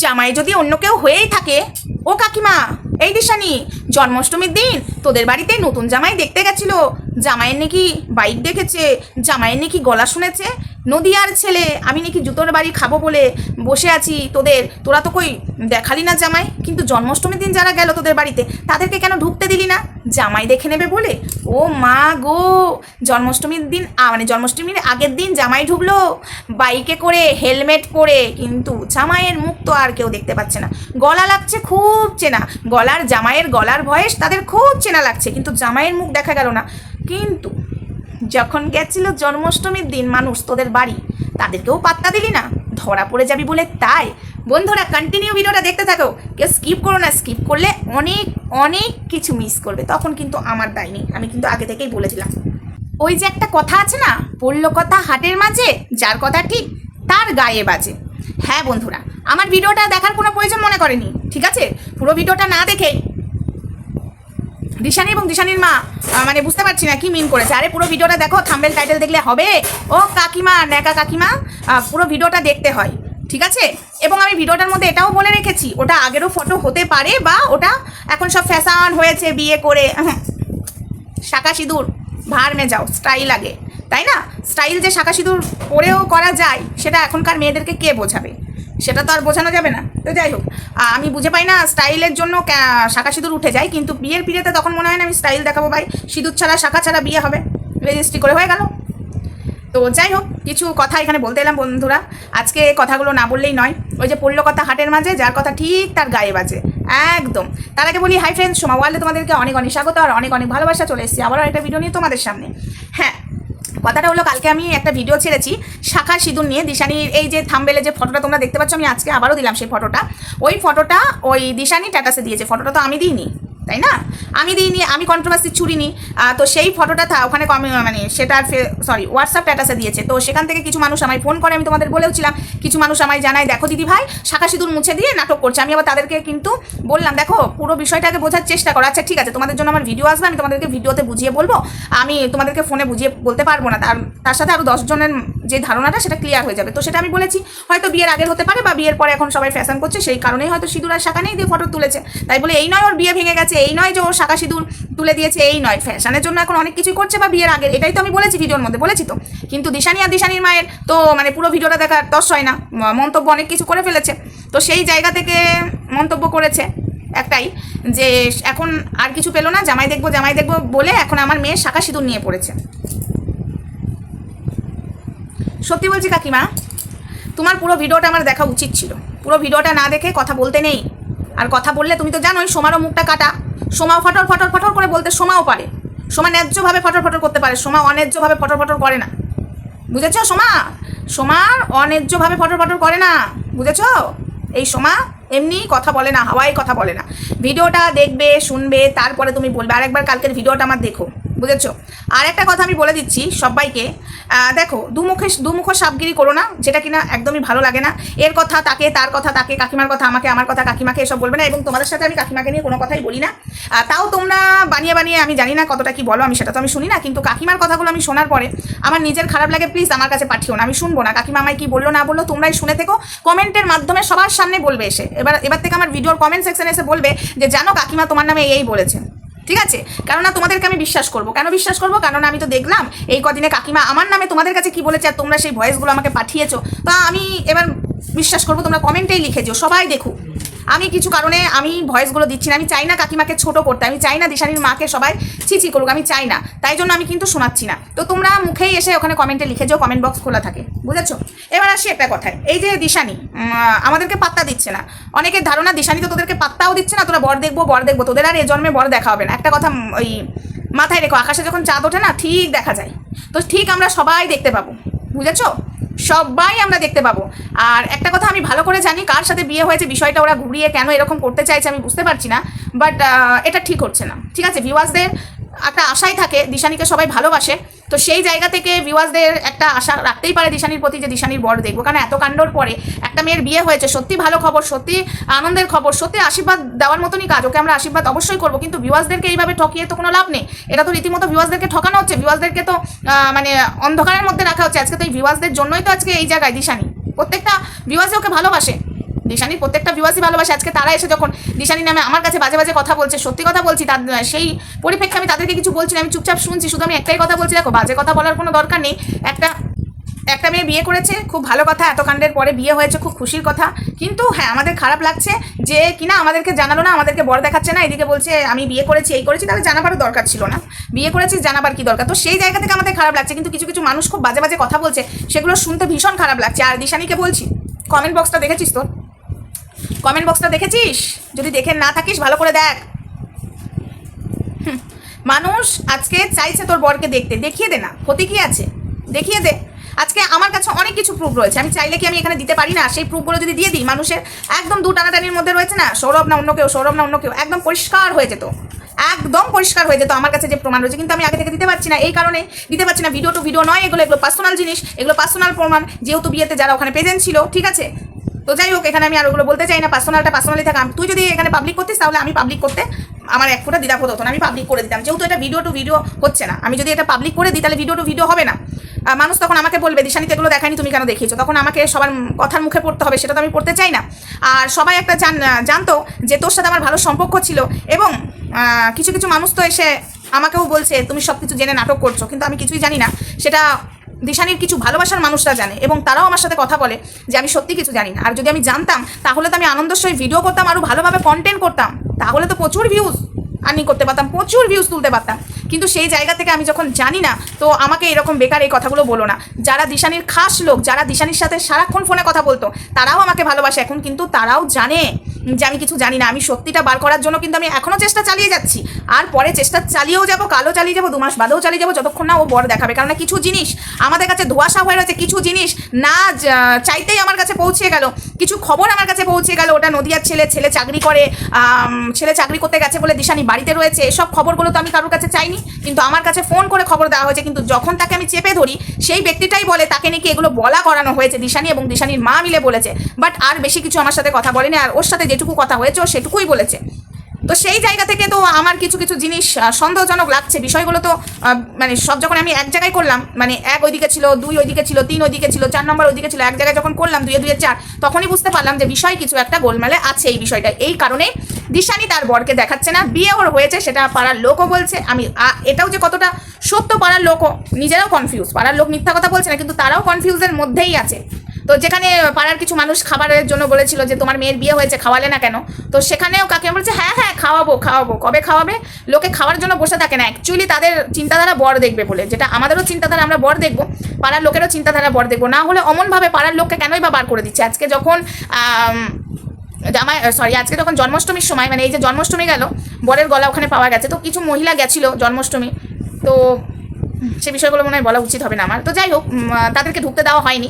জামাই যদি অন্য কেউ হয়েই থাকে, ও কাকিমা এই দিশানি, জন্মাষ্টমীর দিন তোদের বাড়িতে নতুন জামাই দেখতে গেছিল, জামাইয়ের নাকি বাইক দেখেছে, জামাইয়ের নাকি গলা শুনেছে, নদিয়ার ছেলে, আমি নাকি জুতোর বাড়ি খাবো বলে বসে আছি, তোরা তো কই দেখালি না জামাই, কিন্তু জন্মাষ্টমীর দিন যারা গেল তোদের বাড়িতে তাদেরকে কেন ঢুকতে দিলি না, জামাই দেখে নেবে বলে? ও মা গো, জন্মাষ্টমীর দিন মানে জন্মাষ্টমীর আগের দিন জামাই ঢুকলো বাইকে করে, হেলমেট পরে, কিন্তু জামাইয়ের মুখ তো আর কেউ দেখতে পাচ্ছে না। গলা লাগছে খুব চেনা, জামাইয়ের গলার ভয়েস তাদের খুব চেনা লাগছে, কিন্তু জামাইয়ের মুখ দেখা গেল না। কিন্তু যখন গেছিল জন্মাষ্টমীর দিন মানুষ তোদের বাড়ি, তাদেরকেও পাত্তা দিলি না, ধরা পড়ে যাবি বলে তাই? বন্ধুরা কন্টিনিউ ভিডিওটা দেখতে থাকো, কেউ স্কিপ করো না, স্কিপ করলে অনেক অনেক কিছু মিস করবে, তখন কিন্তু আমার দায় নেই, আমি কিন্তু আগে থেকেই বলেছিলাম। ওই যে একটা কথা আছে না, পড়ল কথা হাটের মাঝে, যার কথা ঠিক তার গায়ে বাজে। হ্যাঁ বন্ধুরা, আমার ভিডিওটা দেখার কোনো প্রয়োজন মনে করেনি, ঠিক আছে? পুরো ভিডিওটা না দেখেই দিশানি এবং দিশানির মা মানে বুঝতে পারছি না কি মিন করেছে। আরে পুরো ভিডিওটা দেখো, থাম্বনেল টাইটেল দেখলে হবে? ও কাকিমা, ন্যাকা কাকিমা, পুরো ভিডিওটা দেখতে হয়, ঠিক আছে? এবং আমি ভিডিওটার মধ্যে এটাও বলে রেখেছি, ওটা আগেরও ফটো হতে পারে, বা ওটা এখন সব ফ্যাশন হয়েছে বিয়ে করে, শাঁকা সিঁদুর ভার মে যাও, স্টাইল আগে, তাই না? স্টাইল যে শাঁকা সিঁদুর পরেও করা যায়, সেটা এখনকার মেয়েদেরকে কে বোঝাবে? সেটা তো আর বোঝানো যাবে না। তো যাই হোক, আমি বুঝে পাই না স্টাইলের জন্য শাঁকা সিঁদুর উঠে যায়, কিন্তু বিয়ের পিড়েতে তখন মনে হয় না আমি স্টাইল দেখাবো ভাই, সিঁদুর ছাড়া শাঁকা ছাড়া বিয়ে হবে, রেজিস্ট্রি করে হয়ে গেল। তো যাই হোক, কিছু কথা এখানে বলতে এলাম বন্ধুরা, আজকে কথাগুলো না বললেই নয়। ওই যে পড়ল কথা হাটের মাঝে, যার কথা ঠিক তার গায়ে বাজে, একদম। তার আগে বলি, হাই ফ্রেন্ডস, সোমা ওয়ার্ল্ডে তোমাদেরকে অনেক অনেক স্বাগত আর অনেক অনেক ভালোবাসা। চলে এসেছি আবারও একটা ভিডিও নিয়ে তোমাদের সামনে। হ্যাঁ, কথাটা হলো, কালকে আমি একটা ভিডিও ছেড়েছি শাঁখা সিঁদুর নিয়ে, দিশানির এই যে থাম্বনেলে যে ফটোটা তোমরা দেখতে পাচ্ছ, আমি আজকে আবারও দিলাম সেই ফটোটা। ওই ফটোটা ওই দিশানি স্ট্যাটাসে দিয়েছে, ফটোটা তো আমি দিইনি, তাই না? আমি দিইনি, আমি কন্ট্রোভার্সি ছুড়িনি। তো সেই ফটোটা ওখানে মানে সেটা সরি হোয়াটসঅ্যাপ স্ট্যাটাসে দিয়েছে। তো সেখান থেকে কিছু মানুষ আমায় ফোন করে, আমি তোমাদের বলেওছিলাম, কিছু মানুষ আমায় জানায়, দেখো দিদি ভাই শাঁখা সিঁদুর মুছে দিয়ে নাটক করছে। আমি আবার তাদেরকে কিন্তু বললাম, দেখো পুরো বিষয়টাকে বোঝার চেষ্টা করো। আচ্ছা ঠিক আছে, তোমাদের জন্য আমার ভিডিও আসবে, আমি তোমাদেরকে ভিডিওতে বুঝিয়ে বলবো, আমি তোমাদেরকে ফোনে বুঝিয়ে বলতে পারবো না, তার সাথে আরও 10 জনের যে ধারণাটা সেটা ক্লিয়ার হয়ে যাবে। তো সেটা আমি বলেছি, হয়তো বিয়ের আগের হতে পারে, বা বিয়ের পরে এখন সবাই ফ্যাশন করছে, সেই কারণেই হয়তো সিঁদুর আর শাঁখা নেই দিয়ে ফটো তুলেছে। তাই বলে এই নয় ওর বিয়ে ভেঙে গেছে, এই নয় যে ওর শাঁখা সিঁদুর তুলে দিয়েছে, এই নয়, ফ্যাশনের জন্য এখন অনেক কিছুই করছে, বা বিয়ের আগের, এটাই তো আমি বলেছি ভিডিওর মধ্যে, বলেছি তো। কিন্তু দিশানি আর দিশানির মায়ের তো মানে পুরো ভিডিওটা দেখার দশ হয় না, মন্তব্য অনেক কিছু করে ফেলেছে। তো সেই জায়গা থেকে মন্তব্য করেছে একটাই, যে এখন আর কিছু পেলো না, জামাই দেখবো জামাই দেখবো বলে এখন আমার মেয়ে শাঁখা সিঁদুর নিয়ে পড়েছে। সত্যি বলছি কাকিমা, তোমার পুরো ভিডিওটা আমার দেখা উচিত ছিল, পুরো ভিডিওটা না দেখে কথা বলতে নেই। আর কথা বললে তুমি তো জানোই, সোমারও মুখটা কাটা, সোমাও ফটর ফটর ফটর করে বলতে সোমাও পারে, সোমা ন্যায্যভাবে ফটর ফটর করতে পারে, সোমা অন্যায্যভাবে ফটর ফটর করে না, বুঝেছ? সোমার অন্যায্যভাবে ফটর ফটর করে না, বুঝেছ? এই সোমা এমনি কথা বলে না, হাওয়ায় কথা বলে না। ভিডিওটা দেখবে, শুনবে, তারপরে তুমি বলবে। আরেকবার কালকের ভিডিওটা আমার দেখো, বুঝেছো? আর একটা কথা আমি বলে দিচ্ছি সবাইকে, দেখো দুমুখ সাপগিরি করো না, যেটা কিনা একদমই ভালো লাগে না। এর কথা তাকে, তার কথা তাকে, কাকিমার কথা আমাকে, আমার কথা কাকিমাকে, এসব বলবে না। এবং তোমাদের সাথে আমি কাকিমাকে নিয়ে কোনো কথাই বলি না, তাও তোমরা বানিয়ে বানিয়ে, আমি জানি না কতটা কি বলো, আমি সেটা তো আমি শুনি না, কিন্তু কাকিমার কথাগুলো আমি শোনার পরে আমার নিজের খারাপ লাগে। প্লিজ আমার কাছে পাঠিও না, আমি শুনবো না। কাকিমা আমায় কি বললো না বললো তোমরাই শুনে থেকো, কমেন্টের মাধ্যমে সবার সামনে বলবে এসে। এবার থেকে আমার ভিডিওর কমেন্ট সেকশনে এসে বলবে যে জানো কাকিমা তোমার নামে এই বলেছে, ঠিক আছে? কেননা তোমাদেরকে আমি বিশ্বাস করবো। কেন বিশ্বাস করবো? কারণ আমি তো দেখলাম এই কদিনে কাকিমা আমার নামে তোমাদের কাছে কি বলেছে, আর তোমরা সেই ভয়েসগুলো আমাকে পাঠিয়েছো। তো আমি এবার বিশ্বাস করবো, তোমরা কমেন্টেই লিখে দিও, সবাই দেখুক। আমি কিছু কারণে আমি ভয়েসগুলো দিচ্ছি না, আমি চাই না কাকিমাকে ছোট করতে, আমি চাই না দিশানির মাকে সবাই ছি করুক, আমি চাই না, তাই জন্য আমি কিন্তু শোনাচ্ছি না। তো তোমরা মুখেই এসে ওখানে কমেন্টে লিখে যাও, কমেন্ট বক্স খোলা থাকে, বুঝেছো? এবার আসি একটা কথায়, এই যে দিশানি আমাদেরকে পাত্তা দিচ্ছে না, অনেকের ধারণা দিশানি তো তোদেরকে পাত্তাও দিচ্ছে না, তোরা বর দেখবো, তোদের আর এ জন্মে বর দেখা হবে না। একটা কথা ওই মাথায় রেখো, আকাশে যখন চাঁদ ওঠে না ঠিক দেখা যায়, তো ঠিক আমরা সবাই দেখতে পাবো, বুঝেছো? সবাই আমরা দেখতে পাবো। আর একটা কথা আমি ভালো করে জানি, কার সাথে বিয়ে হয়েছে, বিষয়টা ওরা ঘুরিয়ে কেন এরকম করতে চাইছে আমি বুঝতে পারছি না, বাট এটা ঠিক হচ্ছে না, ঠিক আছে? ভিউয়ার্সদের একটা আশাই থাকে, দিশানিকে সবাই ভালোবাসে, তো সেই জায়গা থেকে ভিউয়ার্সদের একটা আশা রাখতেই পারে দিশানির প্রতি, যে দিশানির বর দেখবো। কারণ এত কাণ্ডর পরে একটা মেয়ের বিয়ে হয়েছে, সত্যি ভালো খবর, সত্যি আনন্দের খবর, সত্যি আশীর্বাদ দেওয়ার মতনই কাজ, ওকে আমরা আশীর্বাদ অবশ্যই করবো। কিন্তু ভিউয়ার্সদেরকে এইভাবে ঠকিয়ে তো কোনো লাভ নেই, এটা তো রীতিমতো ভিউয়ার্সদেরকে ঠকানো হচ্ছে, ভিউয়ার্সদেরকে তো মানে অন্ধকারের মধ্যে রাখা হচ্ছে। আজকে তো এই ভিউয়ার্সদের জন্যই তো আজকে এই জায়গায় দিশানি, প্রত্যেকটা ভিউয়ার্সে ওকে ভালোবাসে, দিশানির প্রত্যেকটা ভিউয়ার্সই ভালোবাসে। আজকে তারা এসে যখন দিশানি নামে আমার কাছে বাজে বাজে কথা বলছে, সত্যি কথা বলছি, তার সেই পরিপ্রেক্ষে আমি তাদেরকে কিছু বলছি না, আমি চুপচাপ শুনছি। শুধু আমি একটাই কথা বলছি, দেখো বাজে কথা বলার কোনো দরকার নেই। একটা মেয়ে বিয়ে করেছে, খুব ভালো কথা, এত কাণ্ডের পরে বিয়ে হয়েছে, খুব খুশির কথা। কিন্তু হ্যাঁ, আমাদের খারাপ লাগছে যে কিনা আমাদেরকে জানালো না, আমাদেরকে বর দেখাচ্ছে না, এদিকে বলছে আমি বিয়ে করেছি, এই করেছি। তাহলে জানাবারও দরকার ছিল না, বিয়ে করেছিস জানাবার কি দরকার? তো সেই জায়গা থেকে আমাদের খারাপ লাগছে। কিন্তু কিছু কিছু মানুষ খুব বাজে বাজে কথা বলছে, সেগুলো শুনতে ভীষণ খারাপ লাগছে। আর দিশানিকে বলছি, কমেন্ট বক্সটা দেখেছিস? তোর কমেন্ট বক্সটা দেখেছিস? যদি দেখে না থাকিস ভালো করে দেখ। মানুষ আজকে চাইছে তোর বরকে দেখতে, দেখিয়ে দে না, ক্ষতি কি আছে? দেখিয়ে দে। আজকে আমার কাছে অনেক কিছু প্রুফ রয়েছে, আমি চাইলে কি আমি এখানে দিতে পারি না? সেই প্রুফগুলো যদি দিয়ে দিই, মানুষের একদম দু টানাটানির মধ্যে রয়েছে না, সৌরভ না অন্য কেউ, সৌরভ না অন্য কেউ, একদম পরিষ্কার হয়ে যেত, একদম পরিষ্কার হয়ে যেত আমার কাছে যে প্রমাণ রয়েছে। কিন্তু আমি আগে থেকে দিতে পারছি না, এই কারণে দিতে পারছি না। ভিডিও টু ভিডিও নয়, এগুলো পার্সোনাল জিনিস, এগুলো পার্সোনাল প্রমাণ, যেহেতু বিয়েতে যারা ওখানে প্রেজেন্ট ছিল, ঠিক আছে? তো যাই হোক, এখানে আমি আর ওগুলো বলতে চাই না, পার্সোনালটা পার্সোনালি থাকা। তুই যদি এখানে পাবলিক করতিস, তাহলে আমি পাবলিক করতে আমার এক ফোঁটা দ্বিধাবোধ হতো না, আমি পাবলিক করে দিতাম। যেহেতু এটা ভিডিও টু ভিডিও হচ্ছে না, আমি যদি এটা পাবলিক করে দিই, তাহলে ভিডিও টু ভিডিও হবে না। মানুষ তখন আমাকে বলবে দিশানি তো এগুলো দেখায়নি, তুমি কেন দেখিয়েছো? তখন আমাকে সবার কথার মুখে পড়তে হবে, সেটা তো আমি পড়তে চাই না। আর সবাই একটা জানতো যে তোর সাথে আমার ভালো সম্পর্ক ছিল। এবং কিছু কিছু মানুষ তো এসে আমাকেও বলছে তুমি সব কিছু জেনে নাটক করছো, কিন্তু আমি কিছুই জানি না। সেটা দিশানির কিছু ভালোবাসার মানুষরা জানে, এবং তারাও আমার সাথে কথা বলে যে আমি সত্যি কিছু জানি না। আর যদি আমি জানতাম, তাহলে তো আমি আনন্দের সহিত ভিডিও করতাম, আরও ভালোভাবে কন্টেন্ট করতাম, তাহলে তো প্রচুর ভিউজ আর্নিং করতে পারতাম, প্রচুর ভিউজ তুলতে পারতাম। কিন্তু সেই জায়গা থেকে আমি যখন জানি না, তো আমাকে এরকম বেকার এই কথাগুলো বলো না। যারা দিশানির খাস লোক, যারা দিশানির সাথে সারাক্ষণ ফোনে কথা বলতো, তারাও আমাকে ভালোবাসে এখন, কিন্তু তারাও জানে যে আমি কিছু জানি না। আমি সত্যিটা বার করার জন্য কিন্তু আমি এখনও চেষ্টা চালিয়ে যাচ্ছি, আর পরে চেষ্টা চালিয়েও যাবো, কালও চালিয়ে যাবো, 2 মাস বাদেও চালিয়ে যাবো, যতক্ষণ না ও বড় দেখাবে। কারণ কিছু জিনিস আমাদের কাছে ধোঁয়াশা হয়ে রয়েছে, কিছু জিনিস না চাইতেই আমার কাছে পৌঁছে গেল, কিছু খবর আমার কাছে পৌঁছে গেল। ওটা নদিয়ার ছেলে চাকরি করে, ছেলে চাকরি করতে গেছে বলে দিশানি বাড়িতে রয়েছে, এসব খবরগুলো তো আমি কারোর কাছে চাইনি, কিন্তু আমার কাছে ফোন করে খবর দেওয়া হয়েছে। কিন্তু যখন তাকে আমি চেপে ধরি, সেই ব্যক্তিটাই বলে তাকে নাকি এগুলো বলা করানো হয়েছে, দিশানি এবং দিশানির মা মিলে বলেছে। বাট আর বেশি কিছু আমার সাথে কথা বলেনি, আর ওর সাথে যেটুকু কথা হয়েছে ও সেটুকুই বলেছে। তো সেই জায়গা থেকে তো আমার কিছু কিছু জিনিস সন্দেহজনক লাগছে। বিষয়গুলো তো মানে সব যখন আমি এক জায়গায় করলাম, মানে 1 ওইদিকে ছিল, 2 ওইদিকে ছিল, 3 ওইদিকে ছিল, 4 নম্বর ওইদিকে ছিল, এক জায়গায় যখন করলাম 2 2 4, তখনই বুঝতে পারলাম যে বিষয় কিছু একটা গোলমালে আছে এই বিষয়টা। এই কারণে দিশানি তার বরকে দেখাচ্ছে না, বিয়ে ওর হয়েছে, সেটা পাড়ার লোকও বলছে। আমি এটাও যে কতটা সত্য, পাড়ার লোকও নিজেরাও কনফিউজ, পাড়ার লোক মিথ্যা কথা বলছে না, কিন্তু তারাও কনফিউজের মধ্যেই আছে। তো যেখানে পাড়ার কিছু মানুষ খাবারের জন্য বলেছিল যে তোমার মেয়ের বিয়ে হয়েছে, খাওয়ালে না কেন? তো সেখানেও কাকিমা বলছে হ্যাঁ খাওয়াবো। কবে খাওয়াবে? লোকে খাওয়ার জন্য বসে থাকে না, অ্যাকচুয়ালি তাদের চিন্তাধারা বর দেখবে বলে, যেটা আমাদেরও চিন্তাধারা, আমরা বর দেখবো, পাড়ার লোকেরও চিন্তাধারা বর দেখবো। না হলে অমনভাবে পাড়ার লোককে কেনই বা বার করে দিচ্ছে? আজকে যখন আজকে যখন জন্মাষ্টমীর সময়, মানে এই যে জন্মাষ্টমী গেল, বরের গলা ওখানে পাওয়া গেছে, তো কিছু মহিলা গেছিল জন্মাষ্টমী, তো সে বিষয়গুলো মনে হয় বলা উচিত হবে না আমার। তো যাই হোক, তাদেরকে ঢুকতে দেওয়া হয়নি,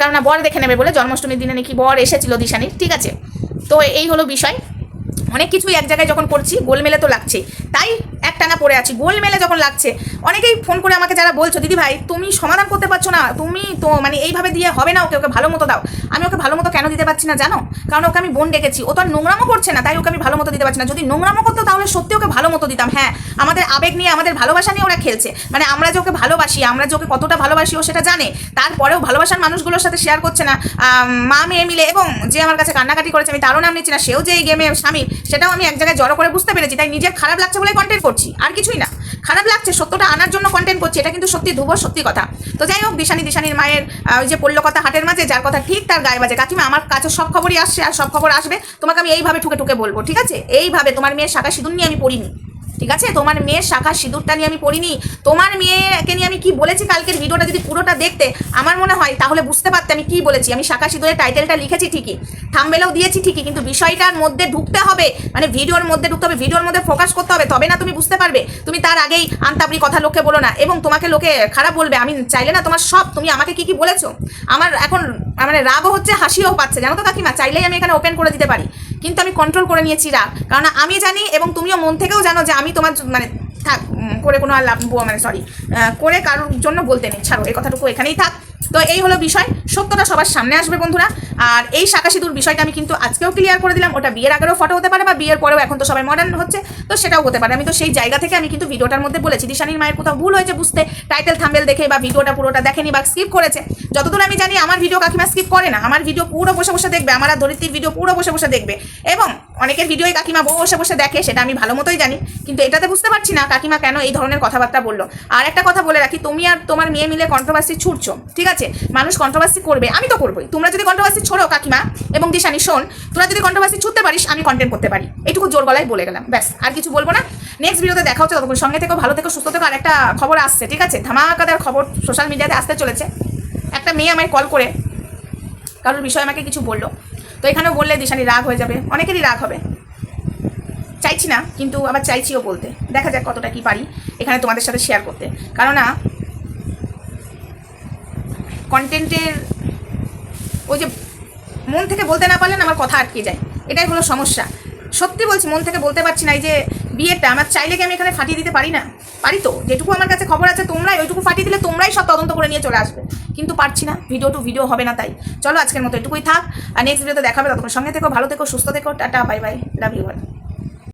কারণ বর দেখে নেবে বলে। জন্মাষ্টমীর দিনে নাকি বর এসেছিল দিশানির, ঠিক আছে? তো এই হলো বিষয়। অনেক কিছুই এক জায়গায় যখন করছি, গোলমেলে তো লাগছে, তাই একটানা পড়ে আছি। গোলমেলে যখন লাগছে, অনেকেই ফোন করে আমাকে যারা বলছো দিদি ভাই তুমি সমাধান করতে পারছো না, তুমি তো মানে এইভাবে দিয়ে হবে না, ওকে ভালো মতো দাও। আমি ওকে ভালো মতো কেন দিতে পারছি না জানো? কারণ ওকে আমি বোন ডেকেছি, ও তো আর নোংরামো করছে না, তাই ওকে আমি ভালো মতো দিতে পারছি না। যদি নোংরামো করতো তাহলে সত্যি ওকে ভালো মতো দিতাম। হ্যাঁ, আমাদের আবেগ নিয়ে, আমাদের ভালোবাসা নিয়ে ওরা খেলছে, মানে আমরা যে ওকে ভালোবাসি, আমরা যে ওকে কতটা ভালোবাসি ও সেটা জানে, তারপরেও ভালোবাসার মানুষগুলোর সাথে শেয়ার করছে না, মা মেয়ে মিলে। এবং যে আমার কাছে কান্নাকাটি করেছে, আমি তারও নাম নিচ্ছি না, সেও যে এই গেমে সামিল, সেটাও আমি এক জায়গায় জড়ো করে বুঝতে পেরেছি। তাই নিজের খারাপ লাগছে বলে কন্টেন্ট করছি, আর কিছুই না। খারাপ লাগছে, সত্যটা আনার জন্য কন্টেন্ট করছি, এটা কিন্তু সত্যি ধ্রুব সত্যি কথা। তো যাই হোক, দিশানির মায়ের ওই যে পড়লো কথা হাটের মাঝে, যার কথা ঠিক তার গায়ে বাজে। কাকিমা, আমার কাছে সব খবরই আসছে, আর সব খবর আসবে, তোমাকে আমি এইভাবে ঠুকে ঠুকে বলবো, ঠিক আছে? এইভাবে তোমার মেয়ের শাখা সিঁদুর নিয়ে আমি পড়িনি, ঠিক আছে? তোমার মেয়ের শাখা সিঁদুরটা নিয়ে আমি পড়িনি। তোমার মেয়েকে নিয়ে আমি কি বলেছি কালকের ভিডিওটা যদি পুরোটা দেখতে, আমার মনে হয় তাহলে বুঝতে পারতে আমি কি বলেছি। আমি শাখা সিঁদুরের টাইটেলটা লিখেছি ঠিকই, থাম্বনেলও দিয়েছি ঠিকই, কিন্তু বিষয়টার মধ্যে ঢুকতে হবে, মানে ভিডিওর মধ্যে ঢুকতে হবে, ভিডিওর মধ্যে ফোকাস করতে হবে, তবে না তুমি বুঝতে পারবে। তুমি তার আগেই আন্তাবড়ি কথা লোককে বলো না, এবং তোমাকে লোকে খারাপ বলবে। আমি চাইলে না তোমার সব, তুমি আমাকে কি কি বলেছো, আমার এখন মানে রাগও হচ্ছে, হাসিও পাচ্ছে, জানো তো কাকিমা? চাইলেই আমি এখানে ওপেন করে দিতে পারি, কিন্তু আমি কন্ট্রোল করে নিয়েছি রাগ, কারণ আমি জানি এবং তুমিও মন থেকেও জানো যে আমি তোমার মানে থাক করে কোনো আর লাভ, মানে সরি করে কারোর জন্য বলতে নেই, ছাড়ো, এই কথাটুকু এখানেই থাক। তো এই হলো বিষয়, সত্যটা সবার সামনে আসবে বন্ধুরা। আর এই শাঁখা সিঁদুর বিষয়টা আমি কিন্তু আজকেও ক্লিয়ার করে দিলাম, ওটা বিয়ের আগেরও ফটো হতে পারে বা বিয়ের পরেও, এখন তো সবাই মডার্ন হচ্ছে, তো সেটাও হতে পারে। আমি তো সেই জায়গা থেকে আমি কিন্তু ভিডিওটার মধ্যে বলেছি, দিশানির মায়ের কোথাও ভুল হয়েছে বুঝতে, টাইটেল থাম্বেল দেখে বা ভিডিওটা পুরোটা দেখেনি বা স্কিপ করেছে। যতদূর আমি জানি আমার ভিডিও কাকিমা স্কিপ করে না, আমার ভিডিও পুরো বসে বসে দেখবে, আমার আর ধরিত্রীর ভিডিও পুরো বসে বসে দেখবে, এবং অনেকের ভিডিওই কাকিমা বসে বসে দেখে, সেটা আমি ভালো মতোই জানি। কিন্তু এটাতে বুঝতে পারছি না কাকিমা কেন এই ধরনের কথাবার্তা বললো। আর একটা কথা বলে রাখি, তুমি আর তোমার মেয়ে মিলে কন্ট্রোভার্সি ছুটছো, ঠিক আছে, মানুষ কন্ট্রোভার্সি করবে, আমি তো করবোই। তোমরা যদি কন্ট্রোভার্সি ছোড়ো কাকিমা এবং দিশানি, শোন, তোরা যদি কন্ট্রোভার্সি ছুটতে পারিস, আমি কন্টেন্ট করতে পারি, এটুকু জোর গলায় বলে গেলাম, ব্যাস, আর কিছু বলবো না। নেক্সট ভিডিওতে দেখা হচ্ছে, ততক্ষণ সঙ্গে থেকো, ভালো থেকো, সুস্থ থেকো। আর একটা খবর আসছে, ঠিক আছে, ধামাকাদার খবর সোশ্যাল মিডিয়াতে আসতে চলেছে। একটা মেয়ে আমায় কল করে কারোর বিষয়ে আমাকে কিছু বললো, তো এখানেও বললে দিশানি রাগ হয়ে যাবে, অনেকেরই রাগ হবে, চাইছি না কিন্তু আবার চাইছিও বলতে। দেখা যাক কতটা কি পারি এখানে তোমাদের সাথে শেয়ার করতে, কারণ না কন্টেন্টের ওই যে মন থেকে বলতে না পারলে না আমার কথা আটকে যায়, এটাই হলো সমস্যা। সত্যি বলছি, মন থেকে বলতে পারছি না। এই যে বিয়েটা আমার চাইলে কি আমি এখানে ফাটিয়ে দিতে পারি না? পারি তো, যেটুকু আমার কাছে খবর আছে তোমরাই ওইটুকু ফাটিয়ে দিলে তোমরাই সব তদন্ত করে নিয়ে চলে আসবে, কিন্তু পারছি না, ভিডিও টু ভিডিও হবে না। তাই চলো আজকের মতো এটুকুই থাক, আর নেক্সট ভিডিওতে দেখাবে, ততক্ষণ সঙ্গে থেকো, ভালো থেকো, সুস্থ থেকো, tata, bye bye, love you all.